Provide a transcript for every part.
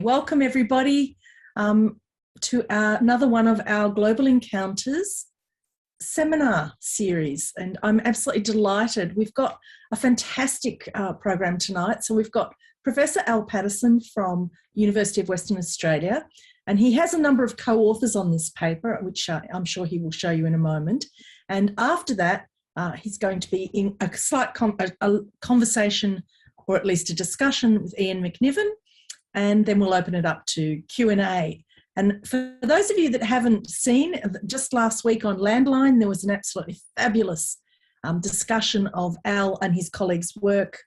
Welcome everybody to another one of our Global Encounters seminar series, and I'm absolutely delighted. We've got a fantastic program tonight. So we've got Professor Al Paterson from University of Western Australia, and he has a number of co-authors on this paper, which I'm sure he will show you in a moment. And after that, he's going to be in a slight conversation, or at least a discussion, with Ian McNiven, and then we'll open it up to Q&A. And for those of you that haven't seen, just last week on Landline, there was an absolutely fabulous discussion of Al and his colleagues' work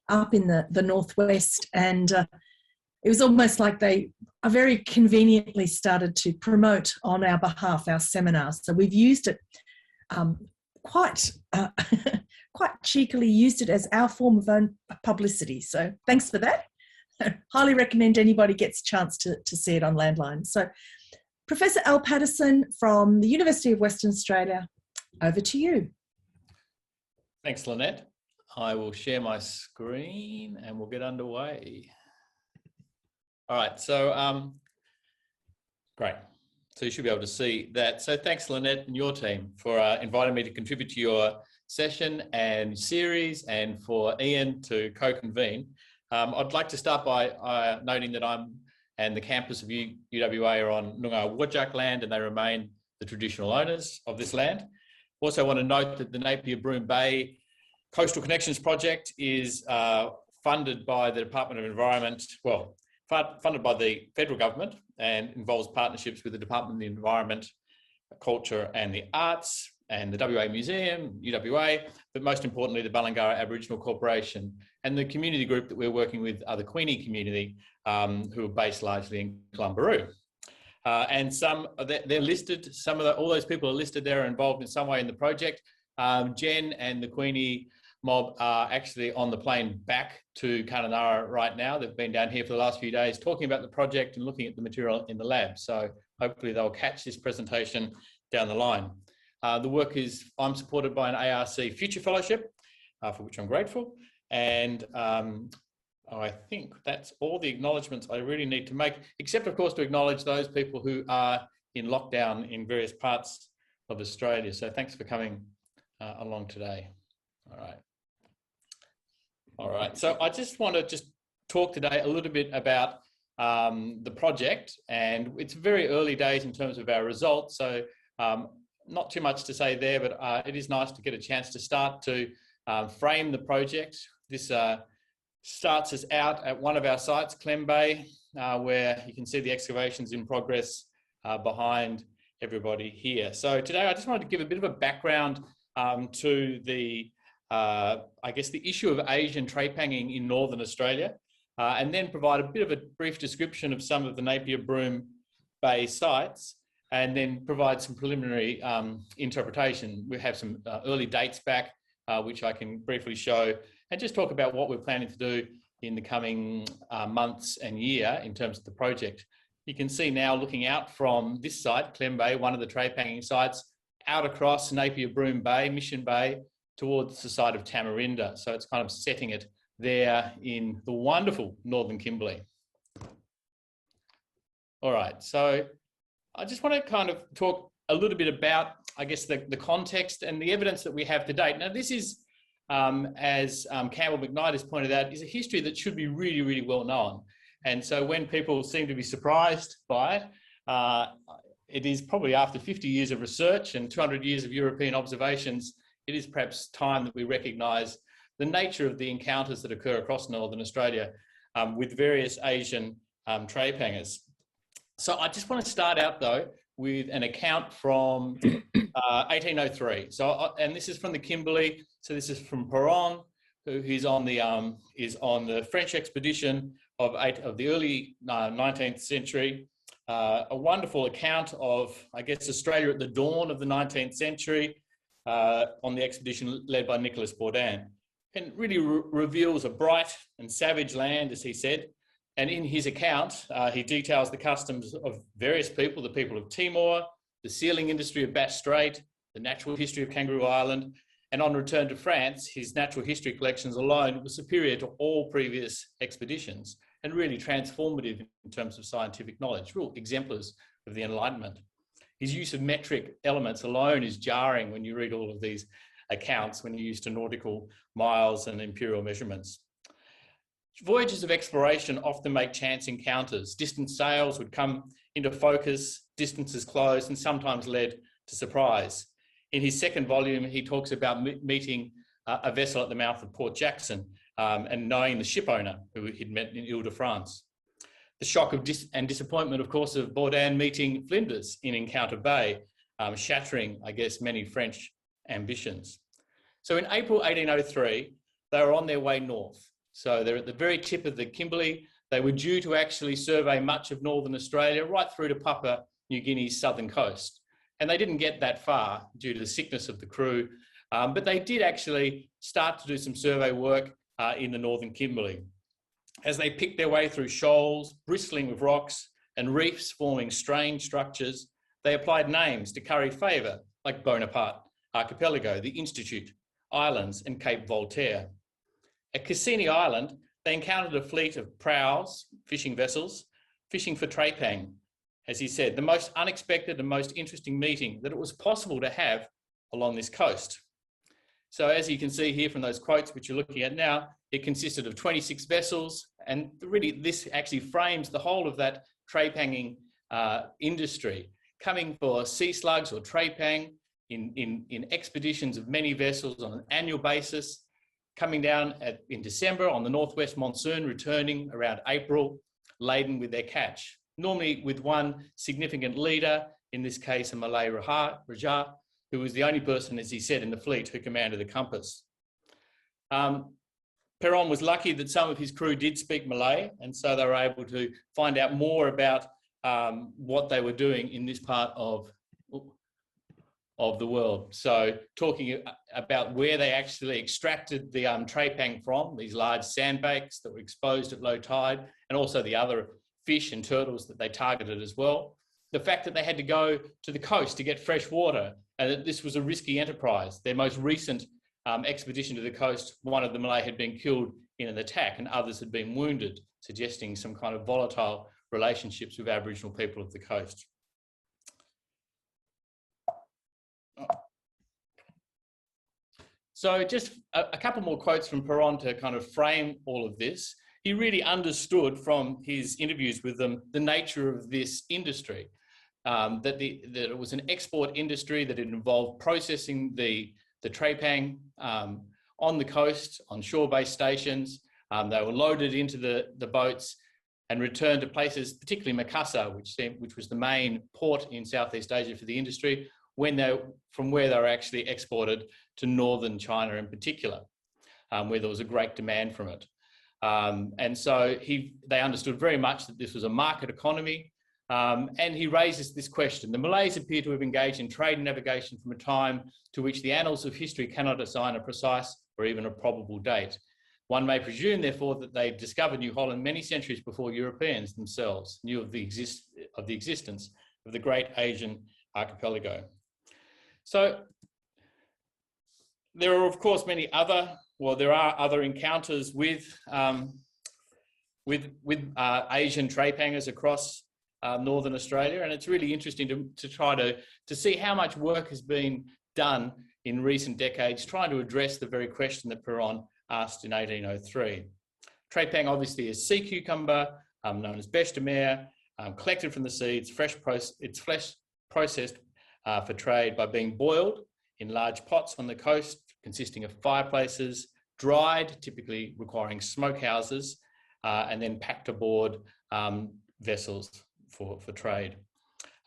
up in the Northwest. And it was almost like they very conveniently started to promote on our behalf our seminars. So we've used it quite cheekily, used it as our form of own publicity. So thanks for that. Highly recommend anybody gets a chance to see it on Landline. So Professor Al Paterson from the University of Western Australia, over to you. Thanks, Lynette. I will share my screen and we'll get underway. All right, so great. So you should be able to see that. So thanks, Lynette and your team for inviting me to contribute to your session and series, and for Ian to co-convene. I'd like to start by noting that I'm and the campus of UWA are on Noongar Whadjuk land, and they remain the traditional owners of this land. Also want to note that the Napier Broome Bay Coastal Connections project is funded by the Department of Environment, well, funded by the federal government, and involves partnerships with the Department of the Environment, Culture and the Arts, and the WA Museum, UWA, but most importantly, the Balangara Aboriginal Corporation. And the community group that we're working with are the Queenie community, who are based largely in Clumbaroo. And they're listed, all those people are listed there, are involved in some way in the project. Jen and the Queenie mob are actually on the plane back to Kununurra right now. They've been down here for the last few days talking about the project and looking at the material in the lab. So hopefully they'll catch this presentation down the line. The work is, I'm supported by an ARC Future Fellowship, for which I'm grateful. And I think that's all the acknowledgements I really need to make, except of course to acknowledge those people who are in lockdown in various parts of Australia. So thanks for coming along today. All right. So I just want to talk today a little bit about the project, and it's very early days in terms of our results. So not too much to say there, but it is nice to get a chance to start to frame the project. This starts us out at one of our sites, Clem Bay, where you can see the excavations in progress behind everybody here. So today I just wanted to give a bit of a background to the, I guess, the issue of Asian trapanging in Northern Australia, and then provide a bit of a brief description of some of the Napier Broome Bay sites, and then provide some preliminary interpretation. We have some early dates back, which I can briefly show, and just talk about what we're planning to do in the coming months and year in terms of the project. You can see now, looking out from this site, Clem Bay, one of the trapanging sites, out across Napier Broome Bay, Mission Bay, towards the side of Tamarinda. So it's kind of setting it there in the wonderful Northern Kimberley. All right, so I just want to kind of talk a little bit about, I guess, the context and the evidence that we have to date. Now, this is, as Campbell McKnight has pointed out, is a history that should be really, really well known. And so when people seem to be surprised by it, it is probably after 50 years of research and 200 years of European observations, it is perhaps time that we recognise the nature of the encounters that occur across Northern Australia with various Asian trapangers. So I just want to start out though with an account from 1803. So, and this is from the Kimberley. So this is from Perron, who is on the French expedition of the early 19th century. A wonderful account of, I guess, Australia at the dawn of the 19th century on the expedition led by Nicholas Bourdin, and really reveals a bright and savage land, as he said. And in his account, he details the customs of various people, the people of Timor, the sealing industry of Bass Strait, the natural history of Kangaroo Island, and on return to France, his natural history collections alone were superior to all previous expeditions. and really transformative in terms of scientific knowledge, real exemplars of the Enlightenment. His use of metric elements alone is jarring when you read all of these accounts when he used to nautical miles and imperial measurements. Voyages of exploration often make chance encounters. Distant sails would come into focus, distances closed, and sometimes led to surprise. In his second volume, he talks about meeting a vessel at the mouth of Port Jackson and knowing the ship owner who he'd met in Ile-de-France. The shock of and disappointment, of course, of Bourdin meeting Flinders in Encounter Bay, shattering, I guess, many French ambitions. So in April 1803, they were on their way north. So they're at the very tip of the Kimberley. They were due to actually survey much of northern Australia, right through to Papua New Guinea's southern coast. And they didn't get that far due to the sickness of the crew, but they did actually start to do some survey work in the northern Kimberley. As they picked their way through shoals, bristling with rocks, and reefs forming strange structures, they applied names to curry favour, like Bonaparte Archipelago, the Institute, Islands, and Cape Voltaire. At Cassini Island, they encountered a fleet of praus, fishing vessels, fishing for trepang. As he said, the most unexpected and most interesting meeting that it was possible to have along this coast. So as you can see here from those quotes which you're looking at now, it consisted of 26 vessels, and really this actually frames the whole of that trepanging industry, coming for sea slugs or trepang in expeditions of many vessels on an annual basis, coming down in December on the northwest monsoon, returning around April, laden with their catch, normally with one significant leader, in this case a Malay Raja, who was the only person, as he said, in the fleet who commanded the compass. Perron was lucky that some of his crew did speak Malay, and so they were able to find out more about what they were doing in this part of the world. So talking about where they actually extracted the trepang from, these large sandbanks that were exposed at low tide, and also the other fish and turtles that they targeted as well. The fact that they had to go to the coast to get fresh water, and that this was a risky enterprise. Their most recent expedition to the coast, one of the Malay had been killed in an attack and others had been wounded, suggesting some kind of volatile relationships with Aboriginal people of the coast. So just a couple more quotes from Perron to kind of frame all of this. He really understood from his interviews with them the nature of this industry, that it was an export industry, that it involved processing the trepang on the coast, on shore-based stations. They were loaded into the boats and returned to places, particularly Makassar, which was the main port in Southeast Asia for the industry, from where they were actually exported to northern China in particular, where there was a great demand from it. And so they understood very much that this was a market economy. And he raises this question. The Malays appear to have engaged in trade and navigation from a time to which the annals of history cannot assign a precise or even a probable date. One may presume, therefore, that they discovered New Holland many centuries before Europeans themselves knew of the existence of the great Asian archipelago. So there are, of course, there are other encounters with Asian trepangers across northern Australia, and it's really interesting to try to see how much work has been done in recent decades trying to address the very question that Perron asked in 1803. Trepang obviously is sea cucumber, known as bêche de mer, collected from the sea. It's flesh processed for trade by being boiled in large pots on the coast, consisting of fireplaces, dried, typically requiring smokehouses, and then packed aboard vessels for trade.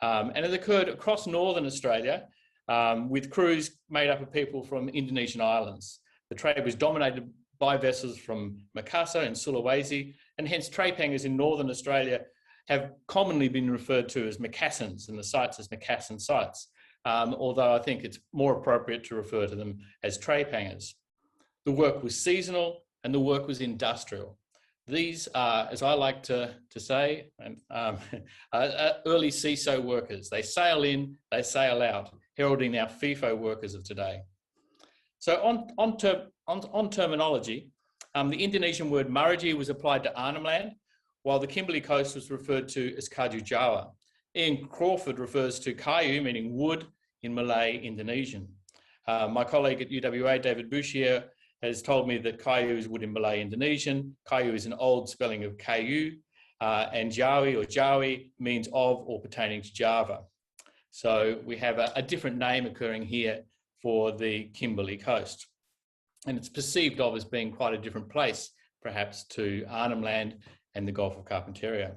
And it occurred across northern Australia with crews made up of people from Indonesian islands. The trade was dominated by vessels from Makassar and Sulawesi, and hence trepangers in northern Australia have commonly been referred to as Macassans and the sites as Macassan sites, although I think it's more appropriate to refer to them as trepangers. The work was seasonal and the work was industrial. These are, as I like to say, early CISO workers. They sail in, they sail out, heralding our FIFO workers of today. So on terminology, the Indonesian word Mariji was applied to Arnhem Land, while the Kimberley coast was referred to as Kaju Jawi. Ian Crawford refers to Kayu, meaning wood, in Malay Indonesian. My colleague at UWA, David Bouchier, has told me that Kayu is wood in Malay Indonesian. Kayu is an old spelling of Kayu, and Jawi or Jawi means of or pertaining to Java. So we have a different name occurring here for the Kimberley coast. And it's perceived of as being quite a different place, perhaps, to Arnhem Land and the Gulf of Carpentaria.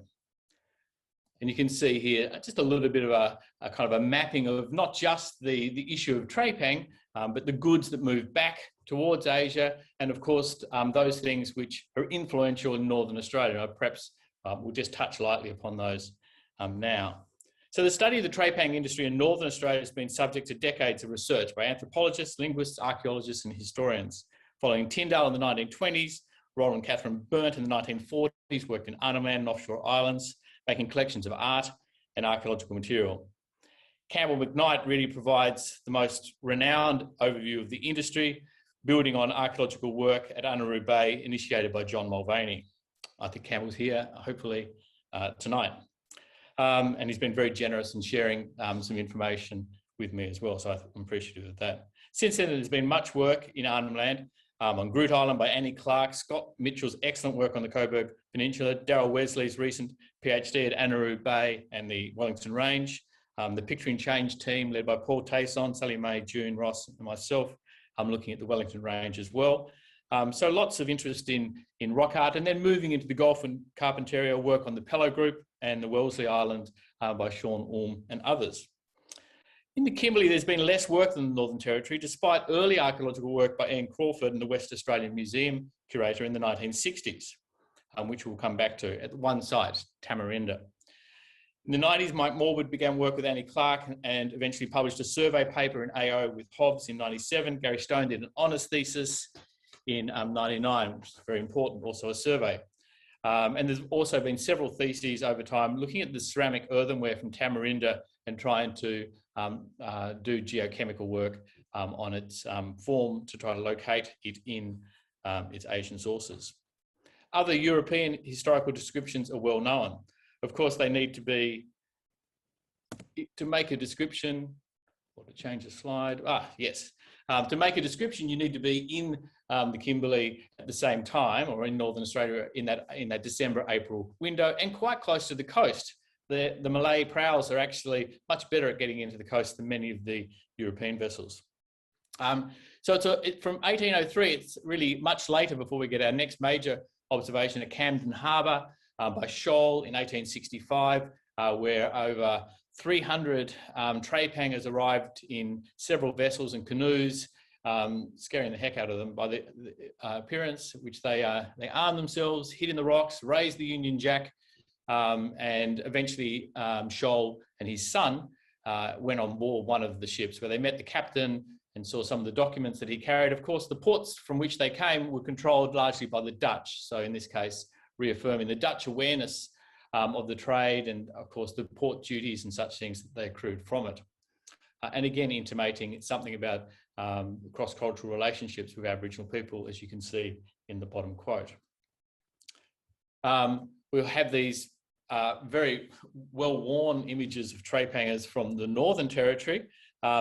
And you can see here just a little bit of a kind of a mapping of not just the issue of Trepang, but the goods that move back towards Asia, and of course, those things which are influential in Northern Australia. Perhaps we'll just touch lightly upon those now. So the study of the Trepang industry in Northern Australia has been subject to decades of research by anthropologists, linguists, archaeologists and historians. Following Tyndale in the 1920s, Roland and Catherine Burnt in the 1940s worked in Arnhem Land and offshore islands, making collections of art and archaeological material. Campbell McKnight really provides the most renowned overview of the industry, building on archaeological work at Anneroo Bay, initiated by John Mulvaney. I think Campbell's here, hopefully, tonight. And he's been very generous in sharing some information with me as well, so I'm appreciative of that. Since then, there's been much work in Arnhem Land, on Groot Island by Annie Clark, Scott Mitchell's excellent work on the Coburg Peninsula, Darryl Wesley's recent PhD at Anneroo Bay and the Wellington Range, the Picturing Change team led by Paul Tayson, Sally May, June Ross and myself, I'm looking at the Wellington Range as well. So lots of interest in rock art, and then moving into the Gulf and Carpentaria, work on the Pellow Group and the Wellesley Island by Sean Orme and others. In the Kimberley, there's been less work than the Northern Territory, despite early archaeological work by Ian Crawford and the West Australian Museum curator in the 1960s, which we'll come back to at one site, Tamarinda. In the 90s, Mike Morwood began work with Annie Clark and eventually published a survey paper in AO with Hobbs in 97. Gary Stone did an honours thesis in 99, which is very important, also a survey. And there's also been several theses over time looking at the ceramic earthenware from Tamarinda and trying to do geochemical work on its form to try to locate it in its Asian sources. Other European historical descriptions are well known. Of course, they need to be, to make a description, or to change the slide, yes. To make a description, you need to be in the Kimberley at the same time, or in Northern Australia in that December-April window, and quite close to the coast. The Malay prowls are actually much better at getting into the coast than many of the European vessels. So from 1803, it's really much later before we get our next major observation at Camden Harbour by Scholl in 1865, where over 300 Trepangers arrived in several vessels and canoes, scaring the heck out of them by the appearance, which they armed themselves, hid in the rocks, raised the Union Jack, and eventually Scholl and his son went on board one of the ships where they met the captain and saw some of the documents that he carried. Of course, the ports from which they came were controlled largely by the Dutch. So in this case, reaffirming the Dutch awareness of the trade and, of course, the port duties and such things that they accrued from it. And again, intimating something about cross-cultural relationships with Aboriginal people, as you can see in the bottom quote. We'll have these very well-worn images of Trepangers from the Northern Territory.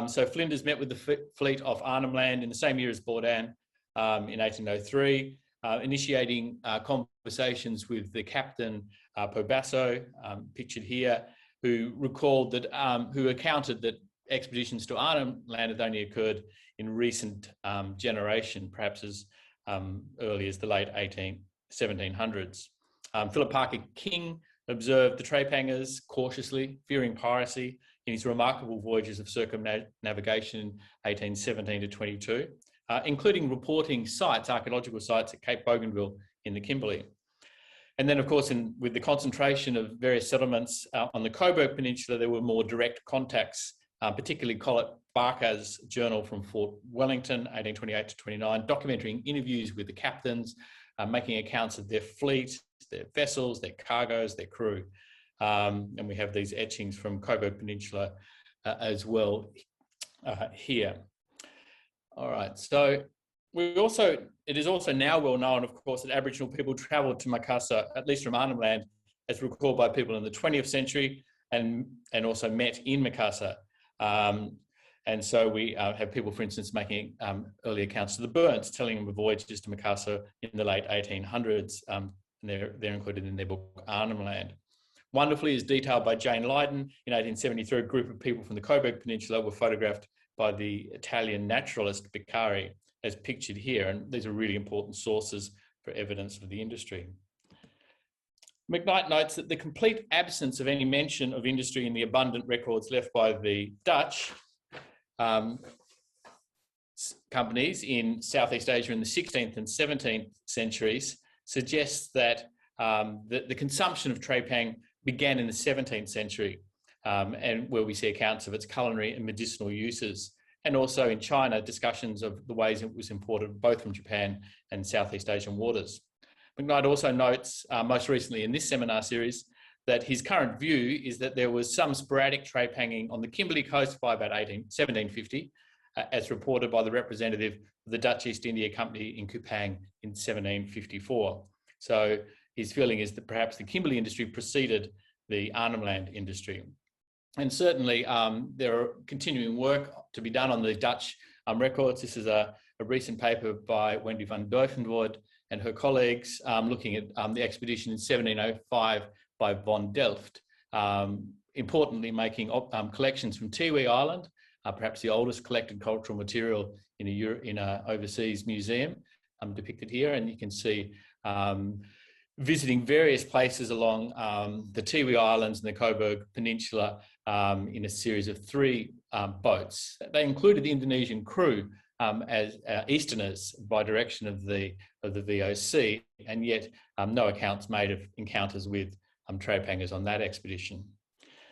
So Flinders met with the fleet off Arnhem Land in the same year as Bourdain in 1803, initiating conversations with the captain, Pobasso, pictured here, who recalled that, who accounted that expeditions to Arnhem Land had only occurred in recent generation, perhaps as early as the late 1700s. Philip Parker King observed the Trepangers cautiously, fearing piracy, in his remarkable voyages of circumnavigation in 1817 to 22, including reporting sites, archaeological sites at Cape Bougainville in the Kimberley. And then, of course, with the concentration of various settlements on the Coburg Peninsula, there were more direct contacts, particularly Collett Barker's journal from Fort Wellington, 1828 to 29, documenting interviews with the captains, making accounts of their fleet, their vessels, their cargoes, their crew. And we have these etchings from Coburg Peninsula as well here. All right, so it is also now well known, of course, that Aboriginal people travelled to Macassar, at least from Arnhem Land, as recalled by people in the 20th century and also met in Macassar. And so we have people, for instance, making early accounts of the Burns, telling them of voyages to Macassar in the late 1800s. And they're included in their book, Arnhem Land. Wonderfully, as detailed by Jane Leyden, in 1873, a group of people from the Coburg Peninsula were photographed by the Italian naturalist Beccari, as pictured here. And these are really important sources for evidence of the industry. McKnight notes that the complete absence of any mention of industry in the abundant records left by the Dutch companies in Southeast Asia in the 16th and 17th centuries suggests that the consumption of trepang began in the 17th century, and where we see accounts of its culinary and medicinal uses. And also in China, discussions of the ways it was imported both from Japan and Southeast Asian waters. McKnight also notes, most recently in this seminar series, that his current view is that there was some sporadic trepanging on the Kimberley coast by about 1750, as reported by the representative of the Dutch East India Company in Kupang in 1754. So his feeling is that perhaps the Kimberley industry preceded the Arnhem Land industry. And certainly there are continuing work to be done on the Dutch records. This is a recent paper by Wendy van Duivenvoort and her colleagues looking at the expedition in 1705 by von Delft, importantly making collections from Tiwi Island, perhaps the oldest collected cultural material in an overseas museum, depicted here. And you can see visiting various places along the Tiwi Islands and the Coburg Peninsula in a series of 3 boats. They included the Indonesian crew as Easterners by direction of the VOC, and yet no accounts made of encounters with trepangers on that expedition.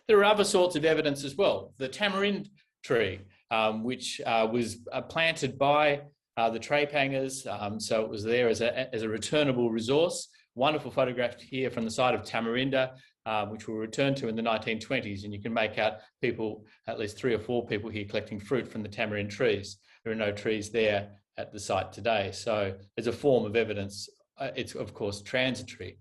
There are other sorts of evidence as well. The tamarind tree, which was planted by the trepangers, so it was there as a returnable resource. Wonderful photograph here from the site of Tamarinda, which we'll return to in the 1920s, and you can make out people, at least 3 or 4 people here collecting fruit from the tamarind trees. There are no trees there at the site today, so there's a form of evidence. It's of course transitory.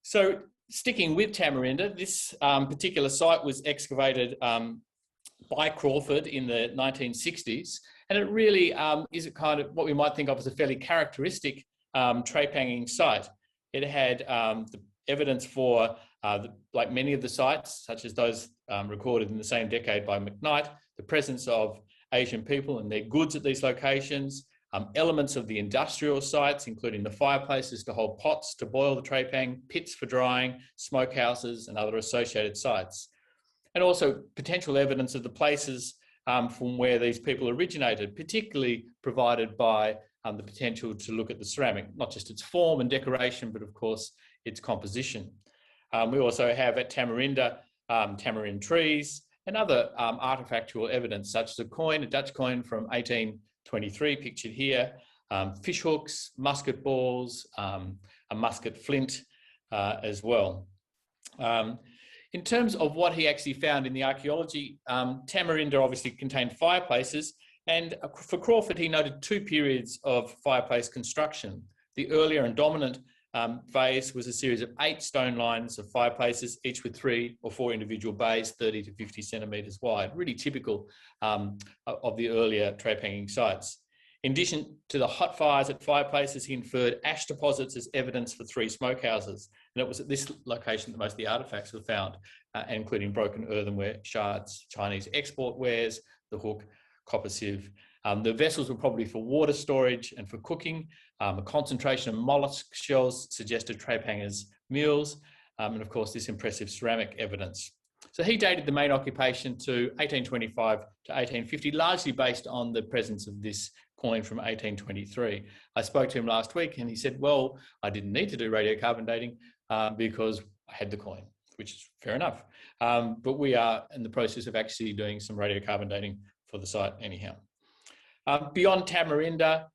So sticking with Tamarinda, this particular site was excavated by Crawford in the 1960s, and it really is a kind of what we might think of as a fairly characteristic trepanging site. It had the evidence for, like many of the sites, such as those recorded in the same decade by McKnight, the presence of Asian people and their goods at these locations, elements of the industrial sites, including the fireplaces to hold pots to boil the trepang, pits for drying, smokehouses and other associated sites. And also potential evidence of the places from where these people originated, particularly provided by the potential to look at the ceramic, not just its form and decoration, but of course its composition. We also have at Tamarinda tamarind trees and other artifactual evidence, such as a coin, a Dutch coin from 1823, pictured here, fish hooks, musket balls, a musket flint as well. In terms of what he actually found in the archaeology, Tamarinda obviously contained fireplaces, and for Crawford, he noted 2 periods of fireplace construction. The earlier and dominant phase was a series of 8 stone lines of fireplaces, each with 3 or 4 individual bays, 30 to 50 centimetres wide, really typical of the earlier trepanging sites. In addition to the hot fires at fireplaces, he inferred ash deposits as evidence for 3 smokehouses. And it was at this location that most of the artefacts were found, including broken earthenware shards, Chinese export wares, the hook, copper sieve. The vessels were probably for water storage and for cooking. A concentration of mollusk shells suggested trepangers' meals, and of course this impressive ceramic evidence. So he dated the main occupation to 1825 to 1850, largely based on the presence of this coin from 1823. I spoke to him last week and he said, well, I didn't need to do radiocarbon dating because I had the coin, which is fair enough. But we are in the process of actually doing some radiocarbon dating for the site anyhow. Beyond Tamarinda,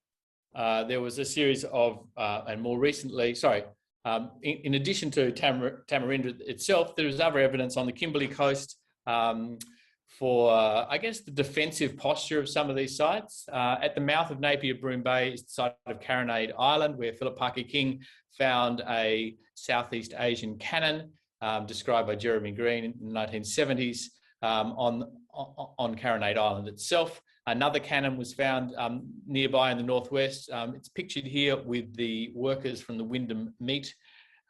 there was a series of, and more recently, in addition to Tamarinda itself, there is other evidence on the Kimberley coast for I guess, the defensive posture of some of these sites. At the mouth of Napier Broome Bay is the site of Carronade Island, where Philip Parker King found a Southeast Asian cannon described by Jeremy Green in the 1970s on Carronade Island itself. Another cannon was found nearby in the northwest. It's pictured here with the workers from the Wyndham Meat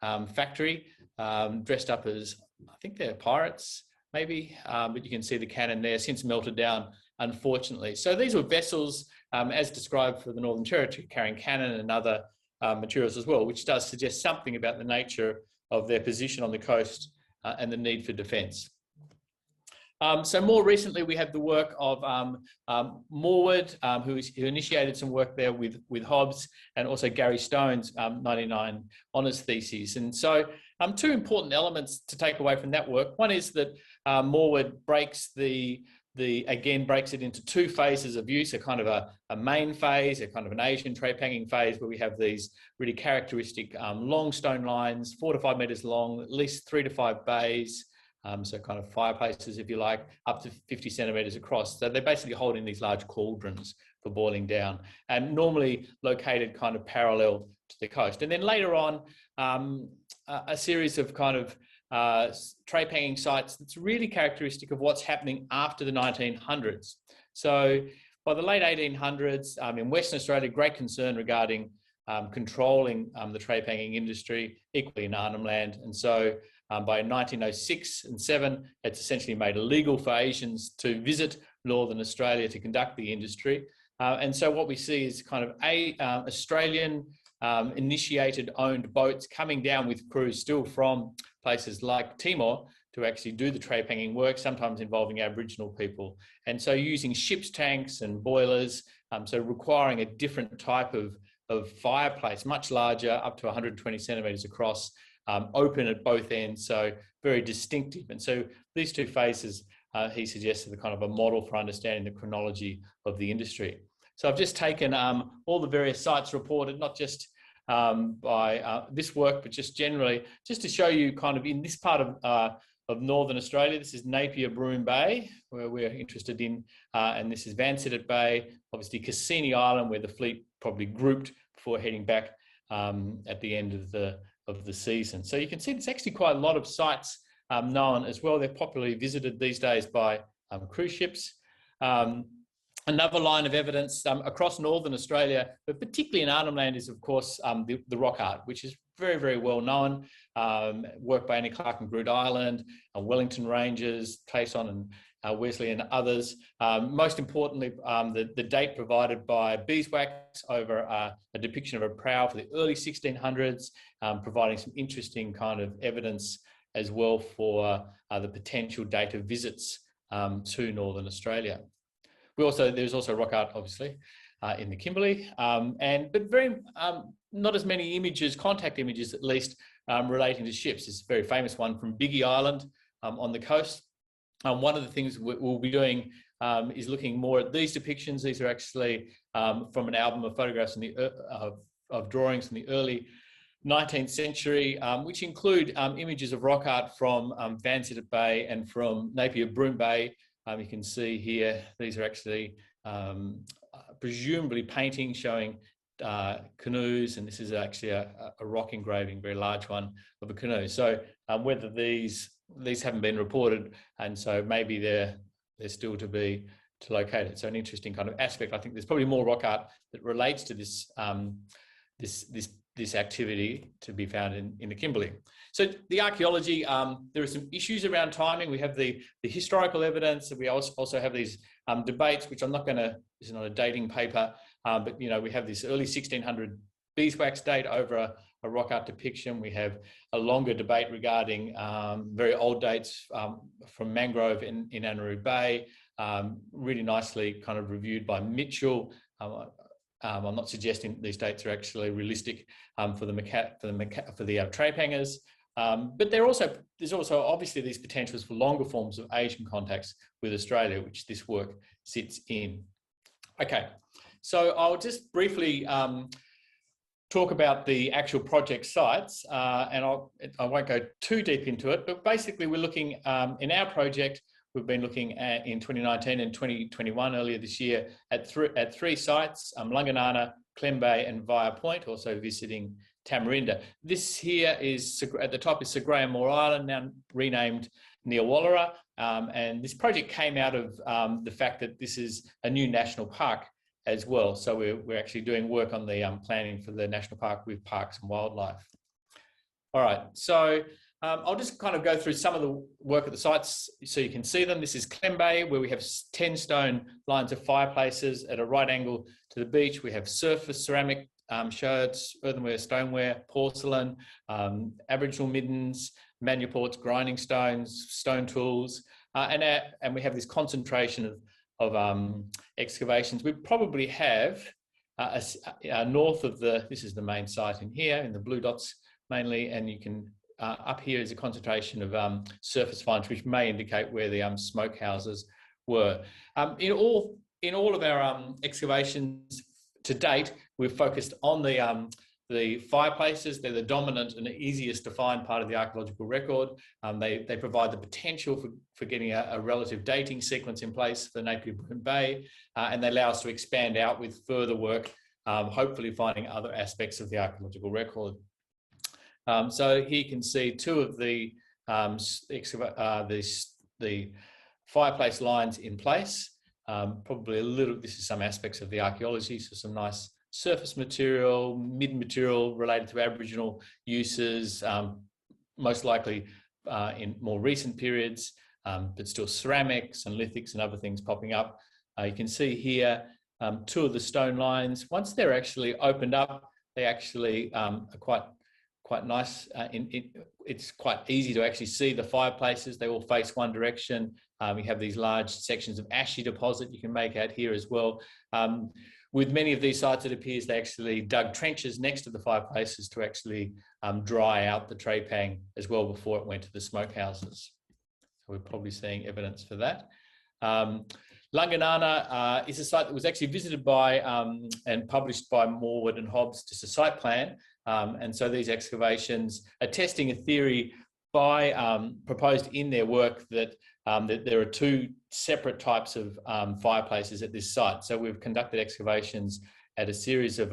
factory, dressed up as, I think they're pirates, maybe, but you can see the cannon there, since melted down, unfortunately. So these were vessels, as described for the Northern Territory, carrying cannon and other materials as well, which does suggest something about the nature of their position on the coast and the need for defence. So more recently, we have the work of Morwood, who initiated some work there with Hobbs, and also Gary Stone's 99 honours theses. And so two important elements to take away from that work. One is that Morwood breaks breaks it into two phases of use, a kind of a main phase, a kind of an Asian trade hanging phase, where we have these really characteristic long stone lines, 4 to 5 metres long, at least 3 to 5 bays, so kind of fireplaces, if you like, up to 50 centimetres across. So they're basically holding these large cauldrons for boiling down, and normally located kind of parallel to the coast. And then later on, a series of kind of tray hanging sites that's really characteristic of what's happening after the 1900s. So by the late 1800s, in Western Australia, great concern regarding controlling the tray hanging industry, equally in Arnhem Land. And so by 1906 and 7, it's essentially made illegal for Asians to visit Northern Australia to conduct the industry. And so what we see is kind of Australian initiated owned boats coming down with crews still from places like Timor to actually do the tray hanging work, sometimes involving Aboriginal people. And so using ships' tanks and boilers, so requiring a different type of fireplace, much larger, up to 120 centimetres across, open at both ends, so very distinctive. And so these two phases, he suggested, the kind of a model for understanding the chronology of the industry. So I've just taken all the various sites reported, not just by this work, but just generally, just to show you kind of in this part of Northern Australia. This is Napier Broome Bay, where we're interested in, and this is Vansittart Bay, obviously Cassini Island, where the fleet probably grouped before heading back at the end of the season. So you can see there's actually quite a lot of sites known as well. They're popularly visited these days by cruise ships. Another line of evidence across Northern Australia, but particularly in Arnhem Land, is of course the rock art, which is very, very well known. Work by Annie Clark and Groot Island, Wellington Rangers, Clayson and Wesley and others. Most importantly, the date provided by beeswax over a depiction of a prow for the early 1600s, providing some interesting kind of evidence as well for the potential date of visits to Northern Australia. There's also rock art, obviously, in the Kimberley, but very not as many images, contact images at least, relating to ships. It's a very famous one from Biggie Island on the coast. One of the things we'll be doing is looking more at these depictions. These are actually from an album of photographs of drawings in the early 19th century, which include images of rock art from Vansittart Bay and from Napier Broome Bay. You can see here, these are actually presumably paintings showing canoes, and this is actually a rock engraving, very large one, of a canoe. So whether these haven't been reported, and so maybe they're still to be located. So an interesting kind of aspect. I think there's probably more rock art that relates to this this activity to be found in the Kimberley. So the archaeology, there are some issues around timing. We have the historical evidence, and we also have these debates, which I'm not going to, this is not a dating paper, but you know, we have this early 1600 beeswax date over a rock art depiction. We have a longer debate regarding very old dates from mangrove in Anaroo Bay, really nicely kind of reviewed by Mitchell. I'm not suggesting these dates are actually realistic for the tray hangers, but there's also obviously these potentials for longer forms of Asian contacts with Australia, which this work sits in. Okay, so I'll just briefly talk about the actual project sites, and I won't go too deep into it, but basically we're looking in our project, we've been looking at in 2019 and 2021 earlier this year at three sites, Lunganana, Clem Bay and Via Point, also visiting Tamarinda. This here is, at the top is Sir Graham Moore Island, now renamed Neowallara, and this project came out of the fact that this is a new national park as well. So we're actually doing work on the planning for the national park with Parks and Wildlife. All right, so I'll just kind of go through some of the work at the sites so you can see them. This is Clem Bay, where we have 10 stone lines of fireplaces at a right angle to the beach. We have surface ceramic sherds, earthenware, stoneware, porcelain, Aboriginal middens, manuports, grinding stones, stone tools, and we have this concentration of excavations. We probably have north of this is the main site in here, in the blue dots mainly, and you can up here is a concentration of surface finds, which may indicate where the smokehouses were. In all of our excavations to date, we've focused on the fireplaces. They're the dominant and the easiest to find part of the archaeological record. They provide the potential for getting a relative dating sequence in place for Napier Broome Bay, and they allow us to expand out with further work, hopefully finding other aspects of the archaeological record. So here you can see two of the fireplace lines in place. Probably this is some aspects of the archaeology, so some nice surface material, mid-material related to Aboriginal uses, most likely in more recent periods, but still ceramics and lithics and other things popping up. You can see here two of the stone lines. Once they're actually opened up, they actually are quite nice. It's quite easy to actually see the fireplaces. They all face one direction. We have these large sections of ashy deposit you can make out here as well. With many of these sites, it appears they actually dug trenches next to the fireplaces to actually dry out the trepang as well before it went to the smokehouses. So we're probably seeing evidence for that. Lunganana is a site that was actually visited by and published by Morwood and Hobbs, just a site plan. And so these excavations are testing a theory proposed in their work that there are two separate types of fireplaces at this site. So we've conducted excavations at a series of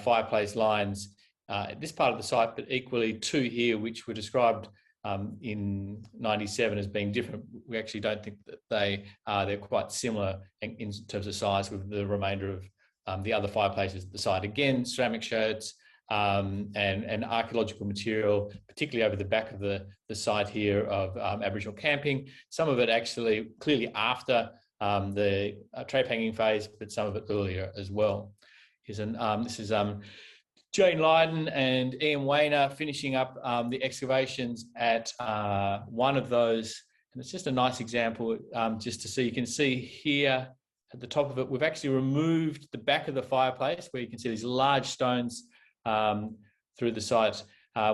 fireplace lines at this part of the site, but equally two here, which were described in 97 as being different. We actually don't think that they're quite similar in terms of size with the remainder of the other fireplaces at the site. Again, ceramic sherds, and archaeological material, particularly over the back of the site here of Aboriginal camping. Some of it actually clearly after the trape hanging phase, but some of it earlier as well. This is Jane Lydon and Ian Wayner finishing up the excavations at one of those. And it's just a nice example just to see. You can see here at the top of it, we've actually removed the back of the fireplace where you can see these large stones through the site.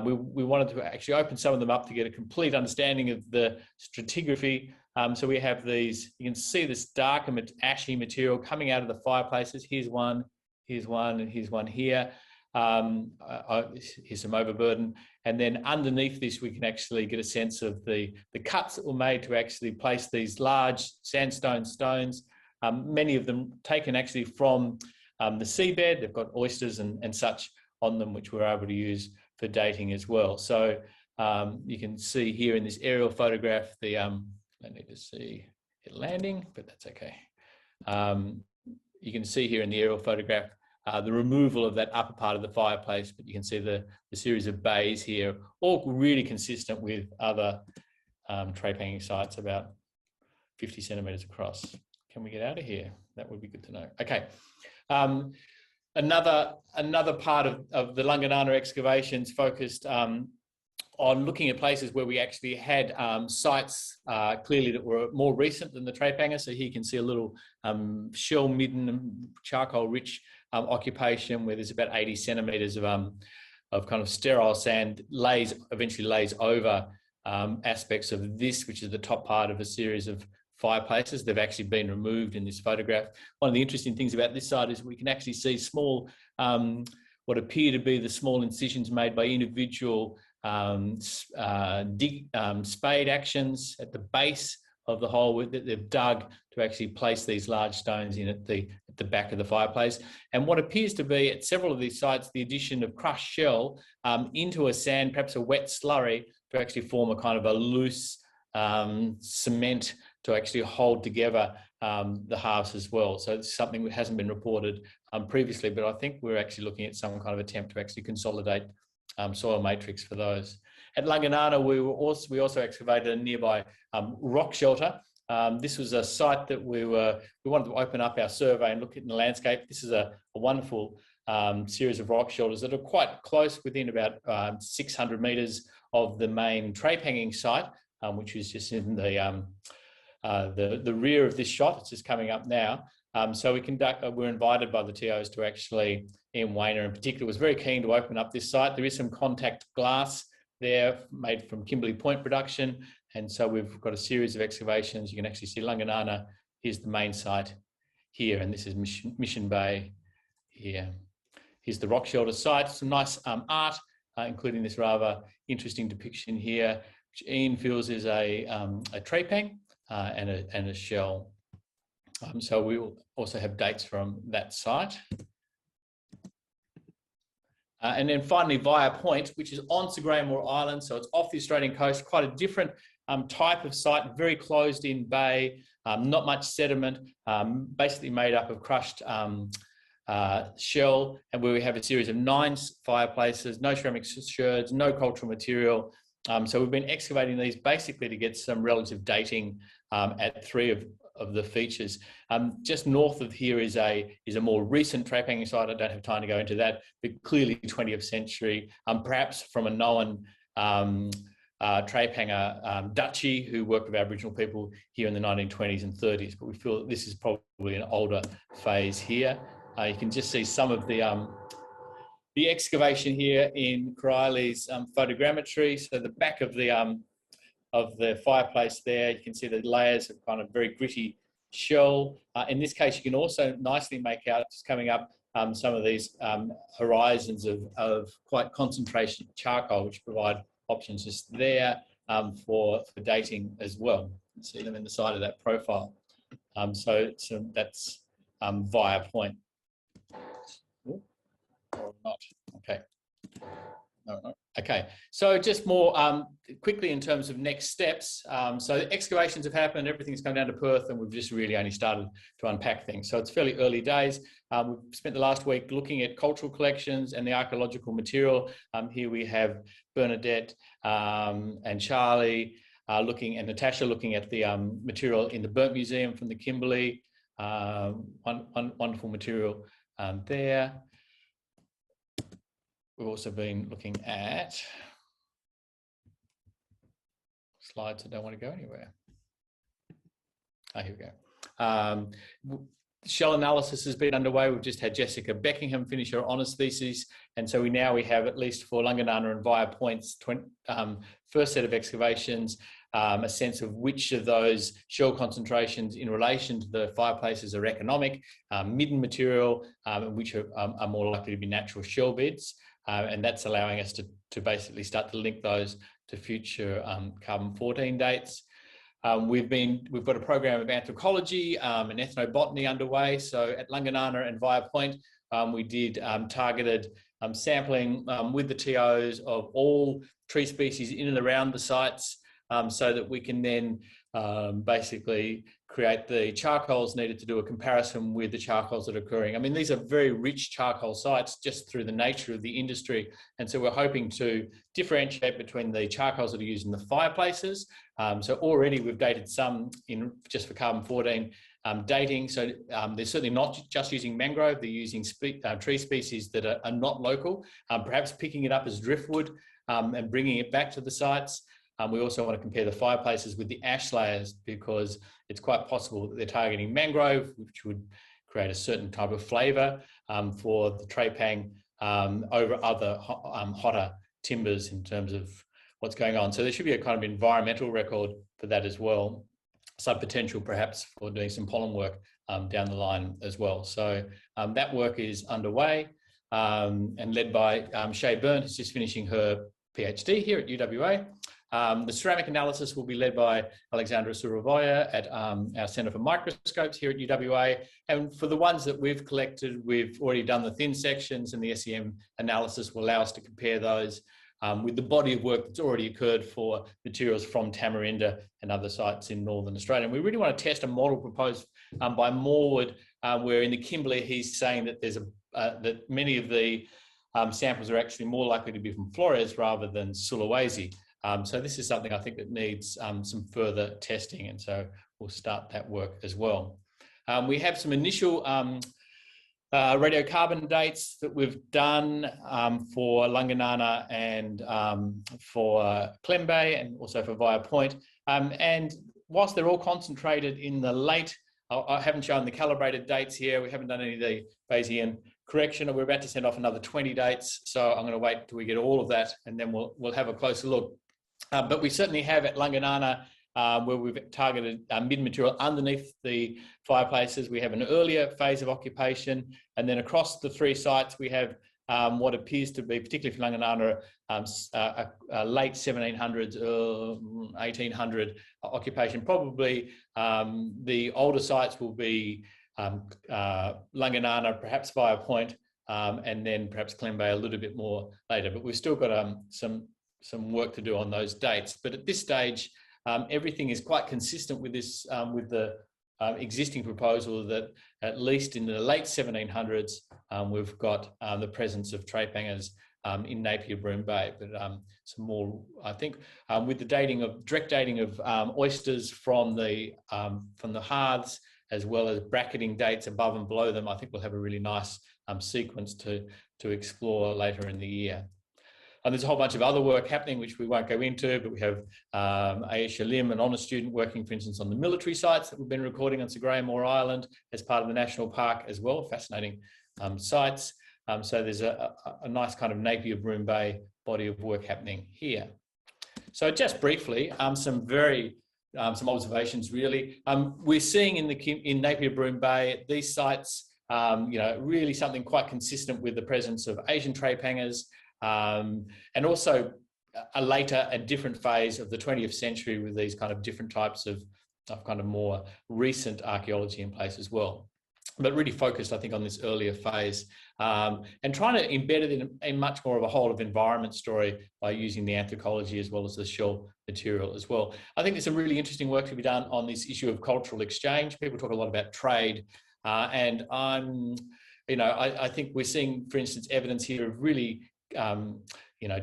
We wanted to actually open some of them up to get a complete understanding of the stratigraphy. So we have these, you can see this darker ashy material coming out of the fireplaces. Here's one, and here's one here. Here's some overburden. And then underneath this, we can actually get a sense of the cuts that were made to actually place these large sandstone stones, many of them taken actually from the seabed. They've got oysters and such on them, which we're able to use for dating as well. So you can see here in this aerial photograph, I need to see it landing, but that's okay. You can see here in the aerial photograph the removal of that upper part of the fireplace, but you can see the series of bays here, all really consistent with other trape hanging sites about 50 centimetres across. Can we get out of here? That would be good to know. Okay. Another part of the Lunganana excavations focused on looking at places where we actually had sites clearly that were more recent than the trape hanger. So here you can see a little shell midden charcoal rich occupation where there's about 80 centimetres of kind of sterile sand eventually lays over aspects of this, which is the top part of a series of fireplaces. They've actually been removed in this photograph. One of the interesting things about this site is we can actually see small, what appear to be the small incisions made by individual spade actions at the base of the hole that they've dug to actually place these large stones in at the back of the fireplace. And what appears to be at several of these sites, the addition of crushed shell into a sand, perhaps a wet slurry, to actually form a kind of a loose cement to actually hold together the halves as well. So it's something that hasn't been reported previously, but I think we're actually looking at some kind of attempt to actually consolidate soil matrix for those. At Lunganana, we also excavated a nearby rock shelter. This was a site that we wanted to open up our survey and look at in the landscape. This is a wonderful series of rock shelters that are quite close, within about 600 metres of the main trape hanging site, which is just in the rear of this shot. It's just coming up now. So we're invited by the TOs to actually, Ian Wayner in particular, was very keen to open up this site. There is some contact glass there made from Kimberley Point production. And so we've got a series of excavations. You can actually see Lunganana. Here's the main site here, and this is Mission Bay here. Here's the rock shelter site. Some nice art, including this rather interesting depiction here, which Ian feels is a trepang and a shell. So we will also have dates from that site. And then finally, Via Point, which is on Segrayamore Island. So it's off the Australian coast, quite a different type of site, very closed in bay, not much sediment, basically made up of crushed shell, and where we have a series of 9 fireplaces, no ceramic sherds, no cultural material. So we've been excavating these basically to get some relative dating at 3 of the features. Just north of here is a more recent trape hanging site. I don't have time to go into that, but clearly 20th century, perhaps from a known trape hanger, Dutchy, who worked with Aboriginal people here in the 1920s and 30s. But we feel that this is probably an older phase here. You can just see some of the excavation here in Coryley's photogrammetry. So the back of the fireplace there, you can see the layers of kind of very gritty shell. In this case, you can also nicely make out, just coming up, some of these horizons of quite concentration charcoal, which provide options just there for dating as well. You can see them in the side of that profile. So that's Via Point. Ooh, or not. Okay. No. Okay, so just more quickly in terms of next steps. So excavations have happened, everything's come down to Perth, and we've just really only started to unpack things. So it's fairly early days. We've spent the last week looking at cultural collections and the archaeological material. Here we have Bernadette and Charlie and Natasha looking at the material in the Burnt Museum from the Kimberley. Wonderful material there. We've also been looking at slides that don't want to go anywhere. Here we go. Shell analysis has been underway. We've just had Jessica Beckingham finish her honours thesis. And so we have, at least for Lunganana and Via Point's first set of excavations, a sense of which of those shell concentrations in relation to the fireplaces are economic, midden material, and which are more likely to be natural shell beds. And that's allowing us to basically start to link those to future carbon-14 dates. We've got a program of anthropology and ethnobotany underway. So at Lunganana and Via Point, we did targeted sampling with the TOs of all tree species in and around the sites, so that we can then basically create the charcoals needed to do a comparison with the charcoals that are occurring. I mean, these are very rich charcoal sites just through the nature of the industry. And so we're hoping to differentiate between the charcoals that are used in the fireplaces. So already we've dated some just for carbon-14 dating. So they're certainly not just using mangrove, they're using tree species that are not local, perhaps picking it up as driftwood and bringing it back to the sites. We also want to compare the fireplaces with the ash layers, because it's quite possible that they're targeting mangrove, which would create a certain type of flavour for the trepang over other hotter timbers in terms of what's going on. So there should be a kind of environmental record for that as well. Some potential perhaps for doing some pollen work down the line as well. So that work is underway and led by Shay Byrne, who's just finishing her PhD here at UWA. The ceramic analysis will be led by Alexandra Suravoya at our Centre for Microscopes here at UWA. And for the ones that we've collected, we've already done the thin sections, and the SEM analysis will allow us to compare those with the body of work that's already occurred for materials from Tamarinda and other sites in Northern Australia. And we really want to test a model proposed by Morwood, where in the Kimberley he's saying that there's that many of the samples are actually more likely to be from Flores rather than Sulawesi. So this is something I think that needs some further testing, and so we'll start that work as well. We have some initial radiocarbon dates that we've done for Langanana and for Klembe, and also for Via Point. And whilst they're all concentrated in the late, I haven't shown the calibrated dates here. We haven't done any of the Bayesian correction. We're about to send off another 20 dates. So I'm going to wait till we get all of that, and then we'll have a closer look. But we certainly have at Langanana, where we've targeted mid-material underneath the fireplaces. We have an earlier phase of occupation, and then across the three sites we have what appears to be, particularly for Langanana, a late 1700s, 1800 occupation. Probably the older sites will be Langanana, perhaps Via Point, and then perhaps Klembe a little bit more later. But we've still got some work to do on those dates. But at this stage, everything is quite consistent with this, with the existing proposal that at least in the late 1700s, we've got the presence of trepangers in Napier Broome Bay. But some more, I think, with the direct dating of oysters from the hearths, as well as bracketing dates above and below them, I think we'll have a really nice sequence to explore later in the year. And there's a whole bunch of other work happening, which we won't go into, but we have Aisha Lim, an honours student, working, for instance, on the military sites that we've been recording on Sir Graham Moore Island as part of the National Park as well. Fascinating sites. So there's a nice kind of Napier Broome Bay body of work happening here. So just briefly, some observations really. We're seeing in Napier Broome Bay, these sites, really something quite consistent with the presence of Asian trepangers, and also a different phase of the 20th century with these kind of different types of kind of more recent archaeology in place as well. But really focused, I think, on this earlier phase, and trying to embed it in much more of a whole of environment story by using the anthropology as well as the shell material as well. I think there's some really interesting work to be done on this issue of cultural exchange. People talk a lot about trade, and I think we're seeing, for instance, evidence here of really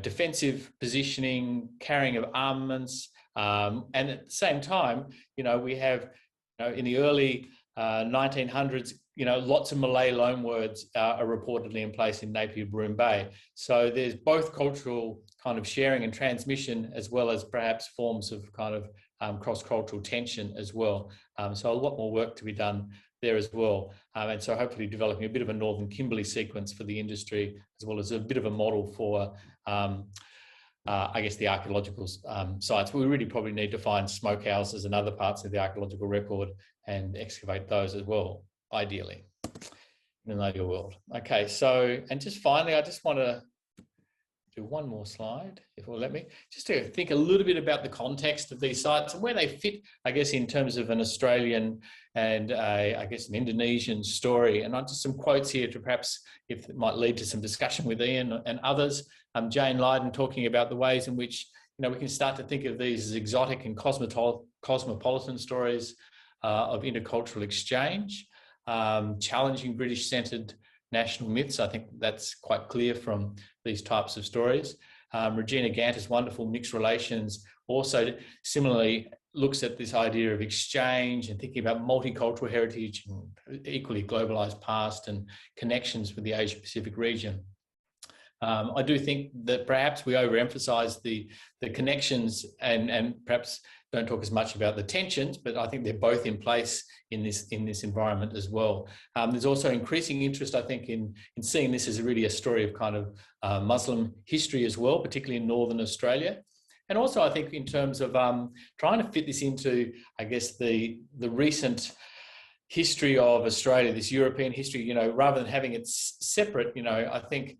defensive positioning, carrying of armaments, and at the same time, we have, in the early 1900s, lots of Malay loanwords are reportedly in place in Napier Broome Bay. So there's both cultural kind of sharing and transmission, as well as perhaps forms of kind of cross-cultural tension as well. So a lot more work to be done there as well. And so hopefully developing a bit of a Northern Kimberley sequence for the industry, as well as a bit of a model for, I guess, the archaeological sites. We really probably need to find smokehouses and other parts of the archaeological record and excavate those as well, ideally, in an ideal world. Okay, so, and just finally, I just want to do one more slide, if it will let me, just to think a little bit about the context of these sites and where they fit, I guess, in terms of an Australian and I guess an Indonesian story. And just some quotes here to perhaps, if it might lead to some discussion with Ian and others. Jane Lydon talking about the ways in which, we can start to think of these as exotic and cosmopolitan stories of intercultural exchange, challenging British-centred national myths. I think that's quite clear from these types of stories. Regina Ganter's wonderful Mixed Relations also similarly looks at this idea of exchange and thinking about multicultural heritage and equally globalised past and connections with the Asia-Pacific region. I do think that perhaps we overemphasise the connections and perhaps don't talk as much about the tensions, but I think they're both in place in this environment as well. There's also increasing interest, I think, in seeing this as really a story of kind of Muslim history as well, particularly in Northern Australia. And also, I think, in terms of trying to fit this into, I guess, the recent history of Australia, this European history, rather than having it separate, I think,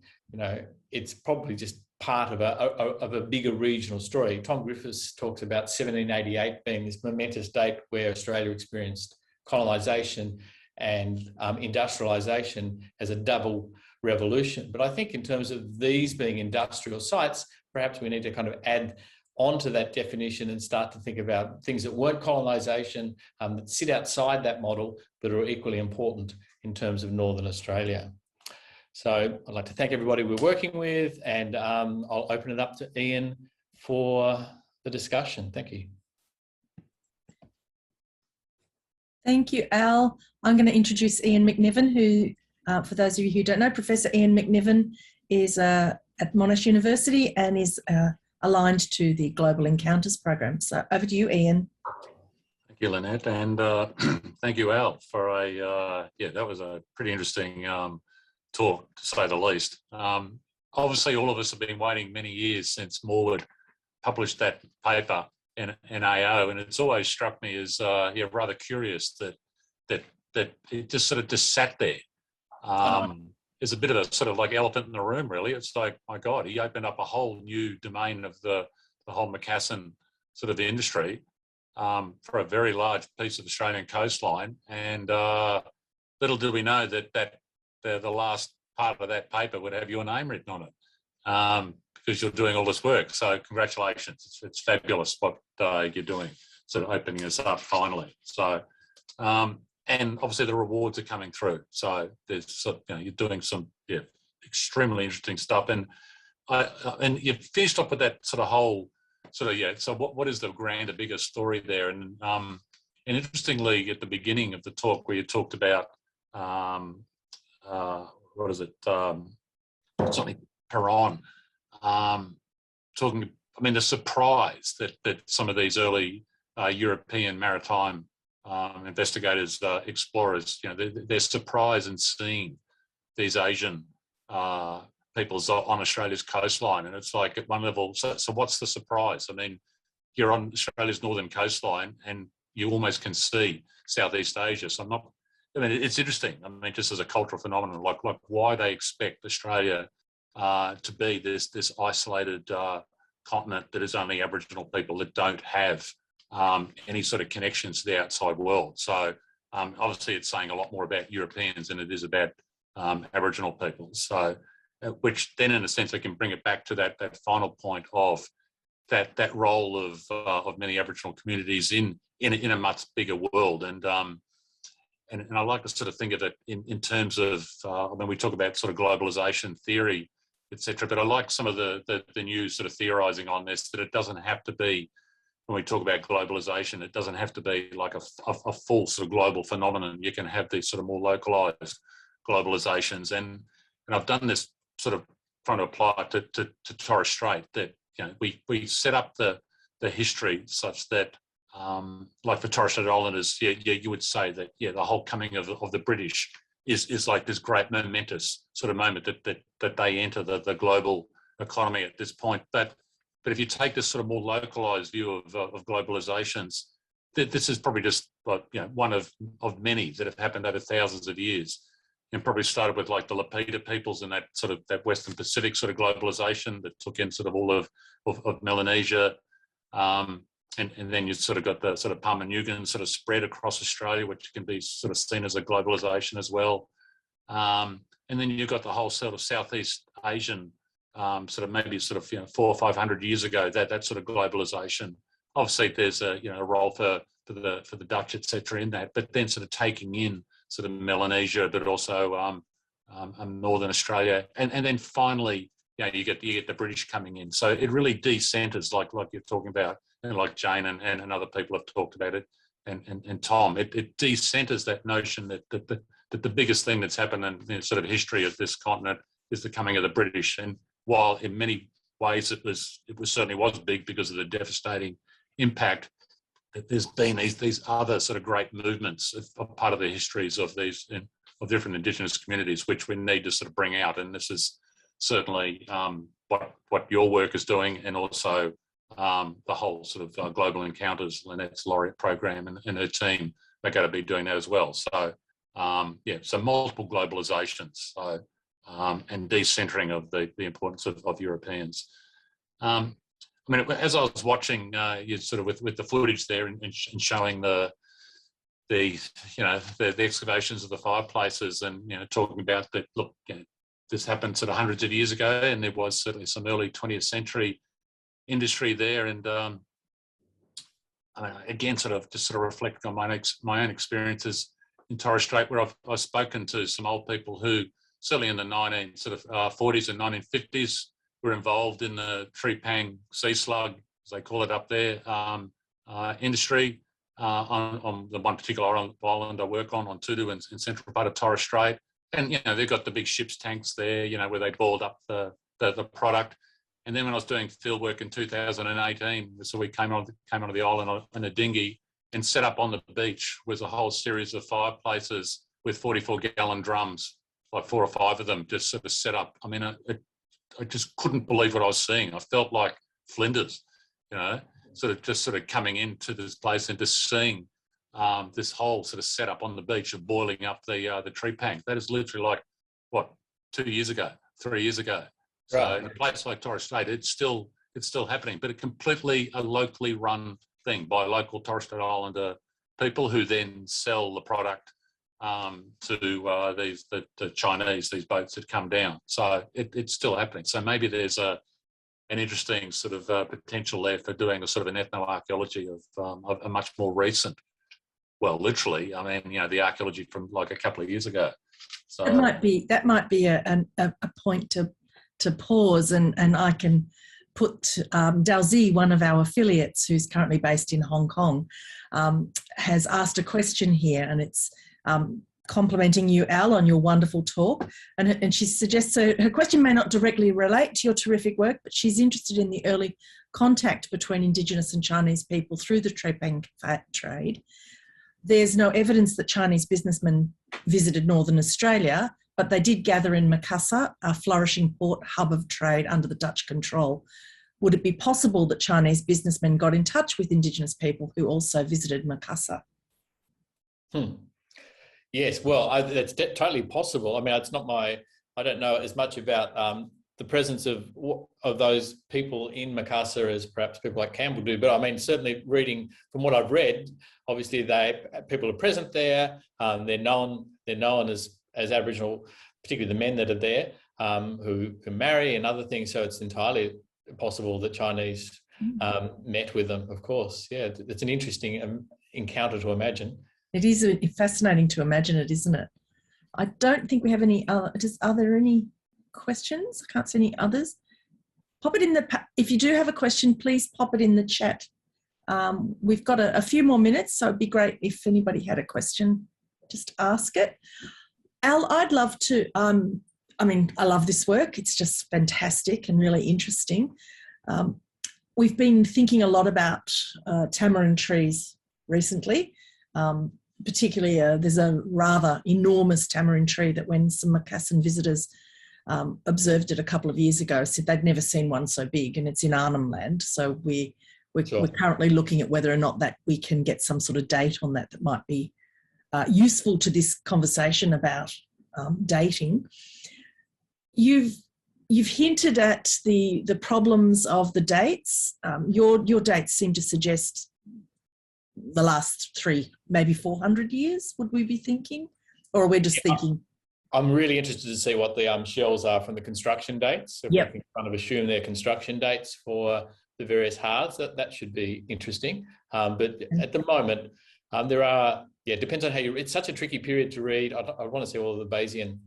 it's probably just part of a bigger regional story. Tom Griffiths talks about 1788 being this momentous date where Australia experienced colonisation and industrialisation as a double revolution. But I think in terms of these being industrial sites, perhaps we need to kind of add onto that definition and start to think about things that weren't colonisation, that sit outside that model, but are equally important in terms of Northern Australia. So I'd like to thank everybody we're working with, and I'll open it up to Ian for the discussion. Thank you. Thank you, Al. I'm going to introduce Ian McNiven, who, for those of you who don't know, Professor Ian McNiven is at Monash University and is aligned to the Global Encounters program. So over to you, Ian. Thank you, Lynette, and thank you, Al, for that was a pretty interesting talk, to say the least. Obviously, all of us have been waiting many years since Morwood published that paper in AO, and it's always struck me as rather curious that it just sort of just sat there. There's a bit of a sort of like elephant in the room, really. It's like, my God, he opened up a whole new domain of the whole Macassan sort of industry for a very large piece of Australian coastline, and little do we know that the last part of that paper would have your name written on it, because you're doing all this work. So congratulations. It's fabulous what you're doing, sort of opening us up finally. So, and obviously the rewards are coming through. So there's, you're doing some extremely interesting stuff. And you've finished up with that sort of whole sort of, so what is the grander, bigger story there? And interestingly, at the beginning of the talk where you talked about, what is it? Something Perron, talking. I mean, the surprise that some of these early European maritime investigators, explorers, their surprise in seeing these Asian peoples on Australia's coastline, and it's like at one level. So what's the surprise? I mean, you're on Australia's northern coastline, and you almost can see Southeast Asia. So it's interesting. I mean, just as a cultural phenomenon, like why they expect Australia to be this isolated continent that is only Aboriginal people that don't have any sort of connections to the outside world. So obviously, it's saying a lot more about Europeans than it is about Aboriginal people. So, which then, in a sense, they can bring it back to that final point of that role of many Aboriginal communities in a much bigger world. And I like to sort of think of it in terms of, we talk about sort of globalisation theory, etc. But I like some of the new sort of theorising on this, that it doesn't have to be, when we talk about globalisation, it doesn't have to be like a full sort of global phenomenon. You can have these sort of more localised globalisations. And I've done this sort of trying to apply it to Torres Strait, that we set up the history such that, like for Torres Strait Islanders, you would say that the whole coming of the British is like this great momentous sort of moment that they enter the global economy at this point. But if you take this sort of more localised view of globalisations, this is probably just one of many that have happened over thousands of years, and probably started with like the Lapita peoples and that sort of that Western Pacific sort of globalisation that took in sort of all of Melanesia. And then you sort of got the sort of Palma-Nugan sort of spread across Australia, which can be sort of seen as a globalisation as well. And then you've got the whole sort of Southeast Asian, sort of maybe sort of 400 or 500 years ago, that sort of globalisation. Obviously, there's a role for the Dutch, etc. in that, but then sort of taking in sort of Melanesia, but also Northern Australia, and then finally, you get the British coming in. So it really decenters, like you're talking about. And like Jane and other people have talked about it, and Tom, it decenters that notion that the biggest thing that's happened in the sort of history of this continent is the coming of the British. And while in many ways it certainly was big because of the devastating impact, that there's been these other sort of great movements of part of the histories of these of different Indigenous communities, which we need to sort of bring out. And this is certainly what your work is doing, and also the whole sort of Global Encounters, Lynette's laureate program, and her team are going to be doing that as well. So, so multiple globalizations. So and decentering of the importance of Europeans. I mean, as I was watching you sort of with the footage there and showing the excavations of the fireplaces, and talking about that, look, this happened sort of hundreds of years ago, and there was certainly some early 20th century industry there, and again, sort of reflecting on my own experiences in Torres Strait, where I've spoken to some old people who certainly in the 1940s and 1950s were involved in the tree-pang sea slug, as they call it up there, industry on the one particular island I work on Tudu in central part of Torres Strait. And, they've got the big ship's tanks there, where they boiled up the product. And then when I was doing field work in 2018, so we came onto the island in a dinghy, and set up on the beach was a whole series of fireplaces with 44-gallon drums, like 4 or 5 of them just sort of set up. I mean, I just couldn't believe what I was seeing. I felt like Flinders, sort of coming into this place and just seeing this whole sort of setup on the beach of boiling up the tree pang. That is literally like, 2 years ago, 3 years ago. So right. In a place like Torres Strait, it's still happening, but a locally run thing by local Torres Strait Islander people who then sell the product to the Chinese, these boats that come down. So it's still happening. So maybe there's an interesting sort of potential there for doing a sort of an ethnoarchaeology of a much more recent, well, literally, I mean, the archaeology from like a couple of years ago. So that might be a point to pause, and I can put Dalzi, one of our affiliates who's currently based in Hong Kong, has asked a question here, and it's complimenting you, Al, on your wonderful talk. And she suggests, so her question may not directly relate to your terrific work, but she's interested in the early contact between Indigenous and Chinese people through the trepang trade. There's no evidence that Chinese businessmen visited Northern Australia, but they did gather in Makassar, a flourishing port hub of trade under the Dutch control. Would it be possible that Chinese businessmen got in touch with Indigenous people who also visited Makassar? Yes, well, that's totally possible. I mean, I don't know as much about the presence of those people in Makassar as perhaps people like Campbell do, but I mean, certainly reading from what I've read, obviously people are present there. They're known as Aboriginal, particularly the men that are there, who marry and other things. So it's entirely possible that Chinese met with them, of course. Yeah, it's an interesting encounter to imagine. It is fascinating to imagine it, isn't it? I don't think we have any other. Are there any questions? I can't see any others. Pop it in if you do have a question, please pop it in the chat. We've got a few more minutes, so it'd be great if anybody had a question, just ask it. Al, I'd love to, I mean, I love this work. It's just fantastic and really interesting. We've been thinking a lot about tamarind trees recently. Particularly, there's a rather enormous tamarind tree that when some Macassan visitors observed it a couple of years ago, said they'd never seen one so big, and it's in Arnhem Land. So we're currently looking at whether or not that we can get some sort of date on that might be useful to this conversation about dating. You've hinted at the problems of the dates. Your dates seem to suggest the last 300, maybe 400 years, would we be thinking? Or are we just thinking? I'm really interested to see what the shells are from the construction dates. So yep. We can kind of assume their construction dates for the various hearths. That should be interesting. But at the moment, there are, it depends on how it's such a tricky period to read. I want to see all of the Bayesian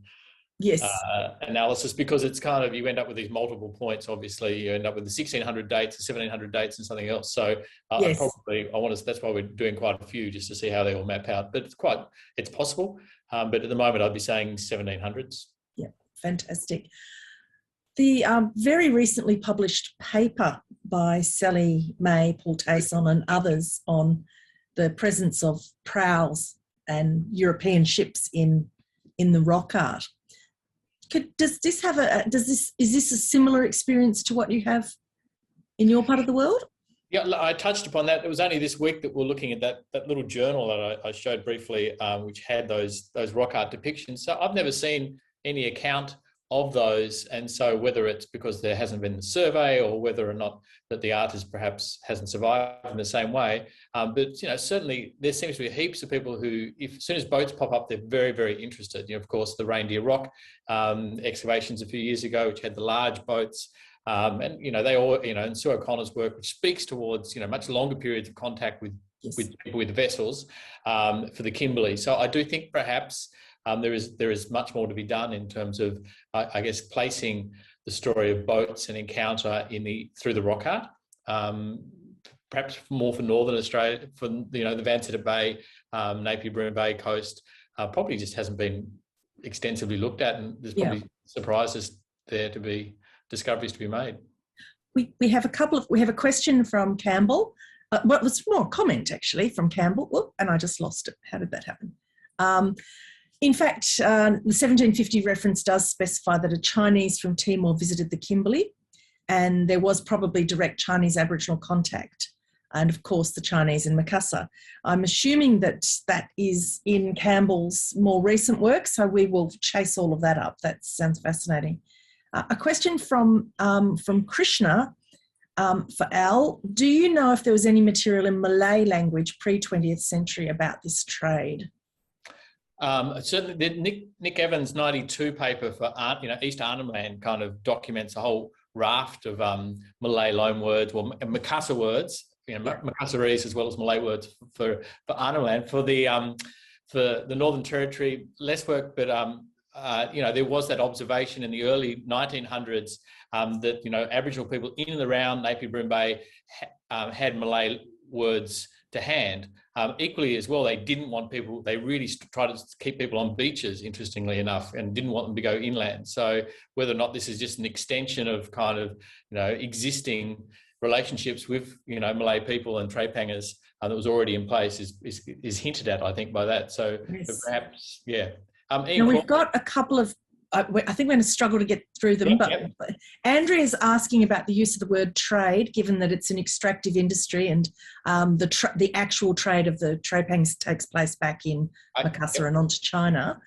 analysis, because it's kind of, you end up with these multiple points. Obviously, you end up with the 1600 dates, the 1700 dates, and something else. So that's why we're doing quite a few, just to see how they all map out. But it's possible. But at the moment, I'd be saying 1700s. Yeah, fantastic. The very recently published paper by Sally May, Paul Tayson and others on the presence of prowls and European ships in the rock art. Is this a similar experience to what you have in your part of the world? Yeah, I touched upon that. It was only this week that we're looking at that little journal that I showed briefly, which had those rock art depictions. So I've never seen any account of those. And so whether it's because there hasn't been the survey or whether or not that the artist perhaps hasn't survived in the same way, but certainly there seems to be heaps of people who, as soon as boats pop up, they're very, very interested. Of course, the Reindeer Rock excavations a few years ago, which had the large boats, and they all, and Sue O'Connor's work, which speaks towards much longer periods of contact with people with vessels for the Kimberley. So I do think perhaps there is much more to be done in terms of, I guess, placing the story of boats and encounter through the rock art. Perhaps more for Northern Australia, for the Vancetta Bay, Napier Broome Bay coast, probably just hasn't been extensively looked at, and there's probably surprises there to be, discoveries to be made. We have a question from Campbell. Well, it was more a comment actually from Campbell. Whoop, and I just lost it. How did that happen? In fact, the 1750 reference does specify that a Chinese from Timor visited the Kimberley, and there was probably direct Chinese Aboriginal contact, and of course the Chinese in Macassar. I'm assuming that that is in Campbell's more recent work, so we will chase all of that up. That sounds fascinating. A question from Krishna for Al. Do you know if there was any material in Malay language pre-20th century about this trade? Certainly, the Nick Evans 92 paper for East Arnhem Land kind of documents a whole raft of Malay loan words, or Macassar words, Macassarese as well as Malay words for Arnhem Land. For the Northern Territory, less work, but there was that observation in the early 1900s that Aboriginal people in and around Napier Broome Bay had Malay words to hand. Equally as well, they didn't want people, they really tried to keep people on beaches, interestingly enough, and didn't want them to go inland. So whether or not this is just an extension of kind of, existing relationships with, Malay people and trapangers that was already in place is hinted at, I think, by that. So yes. Perhaps, yeah. Now we've got a couple of, I think we're going to struggle to get through them, but Andrea's asking about the use of the word trade, given that it's an extractive industry and the actual trade of the trapangs takes place back in Macassar and onto China.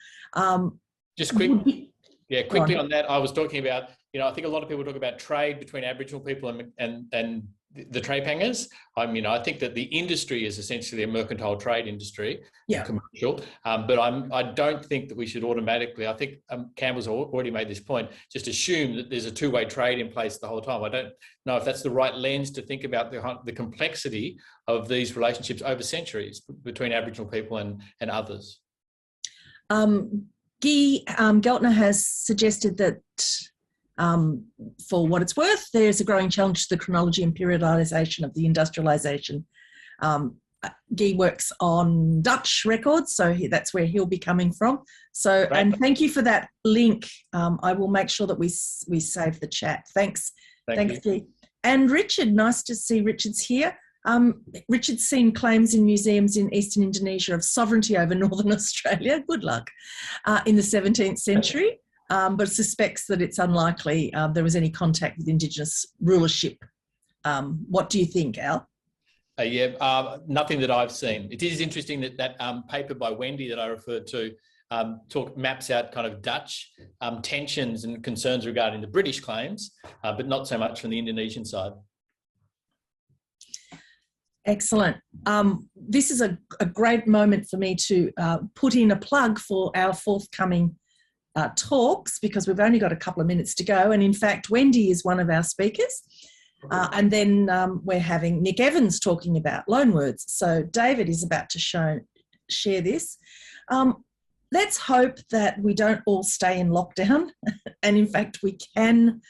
Just quickly on that, I was talking about, I think a lot of people talk about trade between Aboriginal people and the trapangers. I think that the industry is essentially a mercantile trade industry, commercial. But I don't think that we should automatically. I think Campbell's already made this point. Just assume that there's a two-way trade in place the whole time. I don't know if that's the right lens to think about the complexity of these relationships over centuries between Aboriginal people and others. Guy Geltner has suggested that. For what it's worth, there's a growing challenge to the chronology and periodisation of the industrialisation. Guy works on Dutch records, so that's where he'll be coming from. So, right. And thank you for that link. I will make sure that we save the chat. Thanks, Guy. And Richard, nice to see Richard's here. Richard's seen claims in museums in Eastern Indonesia of sovereignty over Northern Australia. Good luck. In the 17th century. But suspects that it's unlikely there was any contact with Indigenous rulership. What do you think, Al? Nothing that I've seen. It is interesting that paper by Wendy that I referred to maps out kind of Dutch tensions and concerns regarding the British claims, but not so much from the Indonesian side. Excellent. This is a great moment for me to put in a plug for our forthcoming talks, because we've only got a couple of minutes to go, and in fact Wendy is one of our speakers, and then we're having Nick Evans talking about loanwords. So David is about to share this. Let's hope that we don't all stay in lockdown and in fact we can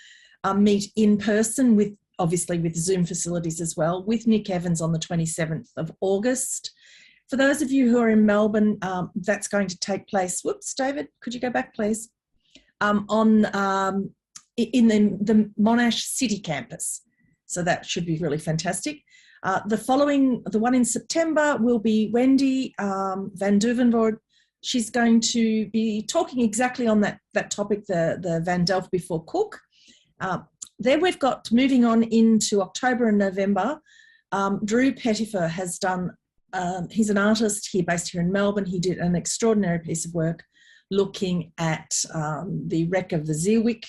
meet in person, with obviously with Zoom facilities as well, with Nick Evans on the 27th of August. For those of you who are in Melbourne, that's going to take place. Whoops, David, could you go back, please? In the Monash City campus. So that should be really fantastic. The one in September will be Wendy van Duvenvoorde. She's going to be talking exactly on that topic, the Van Delft before Cook. Then we've got, moving on into October and November, Drew Pettifer has done. He's an artist here, based here in Melbourne. He did an extraordinary piece of work looking at the wreck of the Zeewick.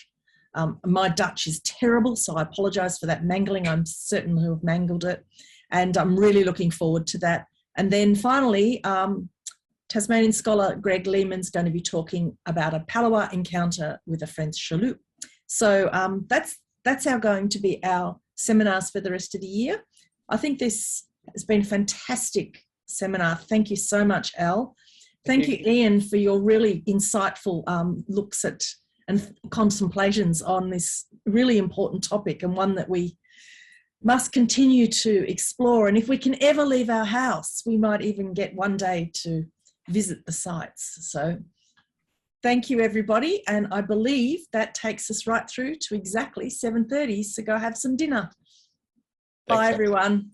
My Dutch is terrible, so I apologise for that mangling. I'm certain who have mangled it. And I'm really looking forward to that. And then finally, Tasmanian scholar Greg Lehman's going to be talking about a Palawa encounter with a French chaloupe. So that's going to be our seminars for the rest of the year. I think this has been a fantastic seminar. Thank you so much, Al. Thank you, Ian, for your really insightful looks at and contemplations on this really important topic, and one that we must continue to explore. And if we can ever leave our house, we might even get one day to visit the sites. So thank you, everybody. And I believe that takes us right through to exactly 7:30. So go have some dinner. Bye, everyone.